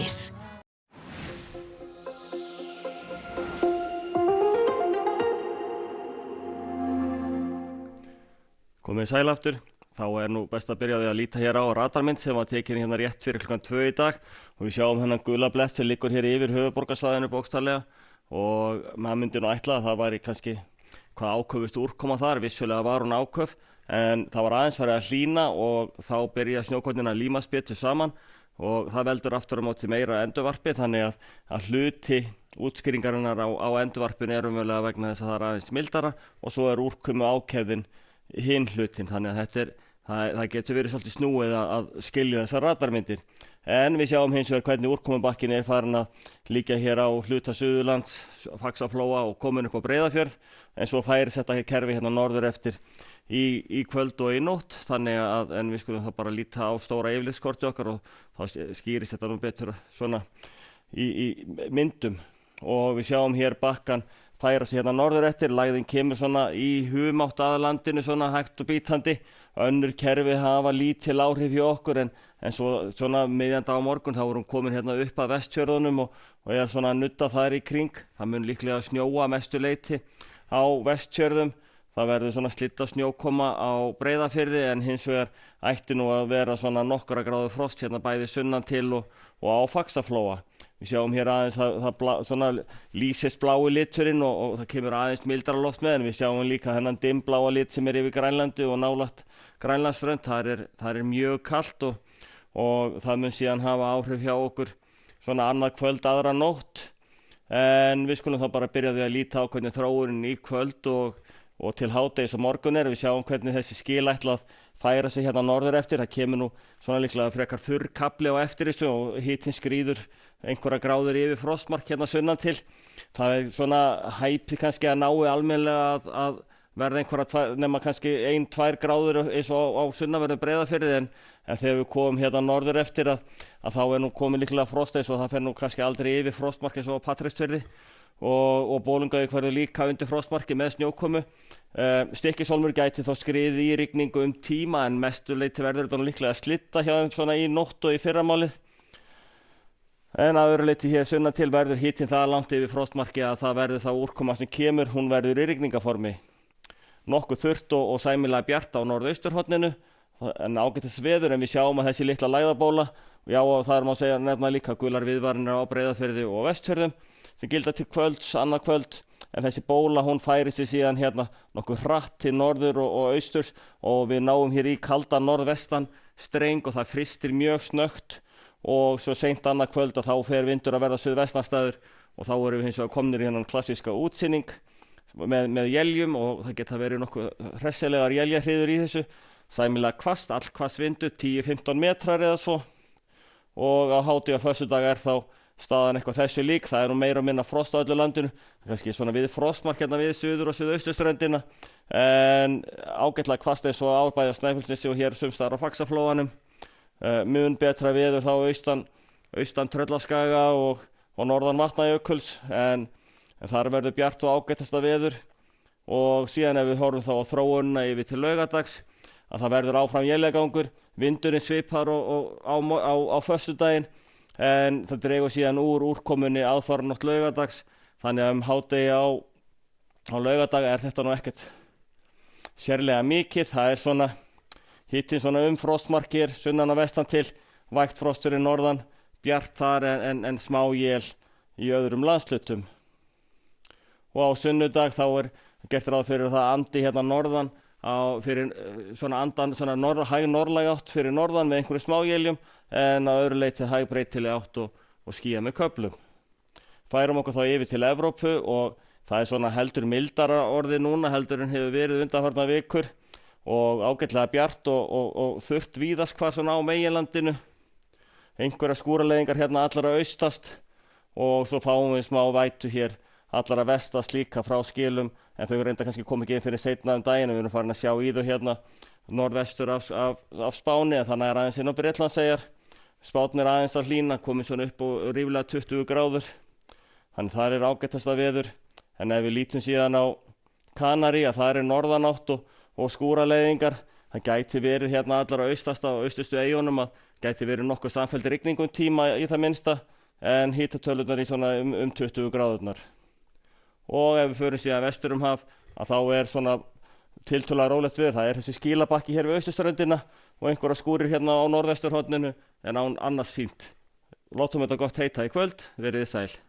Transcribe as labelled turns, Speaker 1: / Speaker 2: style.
Speaker 1: Árís.
Speaker 2: Komið sæl aftur. Þá nú best að byrja á því að líta hér á radarmynd sem var tekin hérna rétt fyrir klukkan 2 í dag og við sjáum hennan gula blett sem liggur hér yfir höfuðborgarsvæðinu bókstaflega og maður myndi nú ætla að það væri kannski hvað áköfust úrkoma þar, vissulega var hún áköf en það var aðeins farið að hlýna og þá byrja snjókornin að límast betur saman og það veldur aftur á móti meira endurvarpi þannig að hluti útskýringarinnar á endurvarpinu umverulega vegna þess að það aðeins mildara og svo úrkomu ákefðin hinn hlutin þannig að það getur verið svolítið snúið að skilja þessar radarmyndir en við sjáum hins vegar hvernig úrkomubakkin farin að líka hér á hluta Suðurlands, Faxaflóa og komin upp á Breiðafjörð en svo færis þetta kerfi hérna norður eftir í kvöld og í nótt þannig að en við skulum þá bara líta á stóra yfirlitskortið okkar og þá skýrist þetta nú betur svona í myndum og við sjáum hér bakkan færa sig hérna norður eftir, lægðin kemur svona í humátt að landinu svona hægt og bítandi, önnur kerfi hafa lítil áhrif hjá okkur en svo svona miðjanda á morgun þá hún komin hérna upp að Vestfjörðunum og svona að nudda þar í kring, það mun líklega snjóa mestu leyti á Vestfjörðum, það verður svona slitta snjókoma á Breiðafirði en hins vegar ætti nú að vera svona nokkra gráðu frost hérna bæði sunnan til og á Faxaflóa. Við sjáum hér aðeins svona lýsist blái liturinn og það kemur aðeins mildara loft með en við sjáum líka þennan dimmbláa lit sem yfir Grænlandi og nálægt Grænlandsströnd. Það mjög kalt og það mun síðan hafa áhrif hjá okkur svona annað kvöld aðra nótt. En við skulum þá bara byrja því að líta á hvernig þróunin í kvöld og til hádegis og morgun við sjáum hvernig þessi skil ætla að færa sig hérna norður eftir. Það kemur nú svona líklega frekar þurr kafli á eftir þessu og hitinn skríður einhverja gráður yfir frostmark hérna sunnan til. Það svona hæpi kannski að nái almennilega að verða einhverja nema kannski 1-2 gráður eins og á sunnanverðu Breiðafirði en þegar við komum hérna norður eftir að þá nú komin líklega frost eins og það fer nú kannski aldrei yfir frostmark eins og á Patreksfirði og Bolungarvík verður líka undir frostmarki með snjókomu. Stykkishólmur gæti þá skriðið í rigningu tíma en mestu leyti verður þetta líklega að slitta hjá þeim svona í nótt og í fyrramálið. En að öðru leyti hér sunnan til verður hitinn það langt yfir frostmarki að það verður þá úrkoma sem kemur, hún verður í rigningaformi. Nokkuð þurrt og sæmilega bjart á norðausturhorninu en ágætis veður en við sjáum að þessi litla lægðabóla já og það má segja nefna líka gular viðvaranir á Breiðafirði og Vestfjörðum sem gilda til kvölds, annað kvöld en þessi bóla hún færi sig síðan hérna nokkuð hratt til norður og austurs og við náum hér í kaldan norðvestan streng og það frystir mjög snöggt og svo seint annað kvöld að þá fer vindur að verða suðvestanstæður og þá erum við hins vegar komnir í hennan klassíska útsýning með éljum og það geta verið nokkuð hressilegar éljahryður í þessu sæmilega hvasst, allhvass vindur 10-15 metrar eða svo og á hádegi á föstudag þá staðan eitthvað þessu lík, það nú meira og minna frost á öllu landinu, kannski svona við frostmark hérna við suður og suðausturströndina en ágætlega hvasst eins og á bæði á Snæfellsnesi og hér sums staðar á Faxaflóanum, mun betra veður þá austan Tröllaskaga og norðan Vatnajökuls en þar verður bjart og ágætasta veður og síðan ef við horfum þá á þróunina yfir til laugardags að það verður áfram éljagangur, vindurinn svipar á föstudaginn en það dregur síðan úr úrkomunni aðfaranótt laugardags þannig að hádegi á laugardag þetta nú ekkert sérlega mikið, það svona hitinn svona frostmarkir sunnan og vestan til, vægt frost fyrir norðan, bjart þar en smá él í öðrum landshlutum. Og á sunnudag þá gert ráð fyrir það andi hérna norðan fyrir svona andan svona hæg norðlæg átt fyrir norðan með einhverju smá éljum en að öðru leyti hæg breytileg átt og skýjað með köflum. Færum okkur þá yfir til Evrópu og það svona heldur mildara orðið núna heldur en hefur verið undanfarnar vikur og ágætlega bjart og þurrt víðast hvað svona á meginlandinu. Einhverjar skúraleiðingar hérna allra austast og svo fáum við smá vætu hér allra vestast líka frá skilum en þau reynda kannski komið ekki inn fyrir seinna daginn við erum farin að sjá í þau hérna norðvestur af Spáni en þannig aðeins inn á Bretlandseyjar. Spánn aðeins að hlýna, komið svona upp og ríflega 20 gráður. Þannig þar ágætasta veður. En ef við lítum síðan á Kanarí að það norðanátt og skúraleiðingar, það gæti verið hérna allar á austasta og austustu eyjunum að gæti verið nokkuð samfelld rigning tíma í það minnsta en hitatölurnar í svona um 20 gráðurnar. Og ef við förum síðan vestur haf að þá svona tiltölulega rólegt veður. Það þessi skílabakki hér við austurströndina og einhverja skúrir hérna á norðvesturhorninu en annars fínt. Látum þetta gott heita í kvöld, verið þið sæl.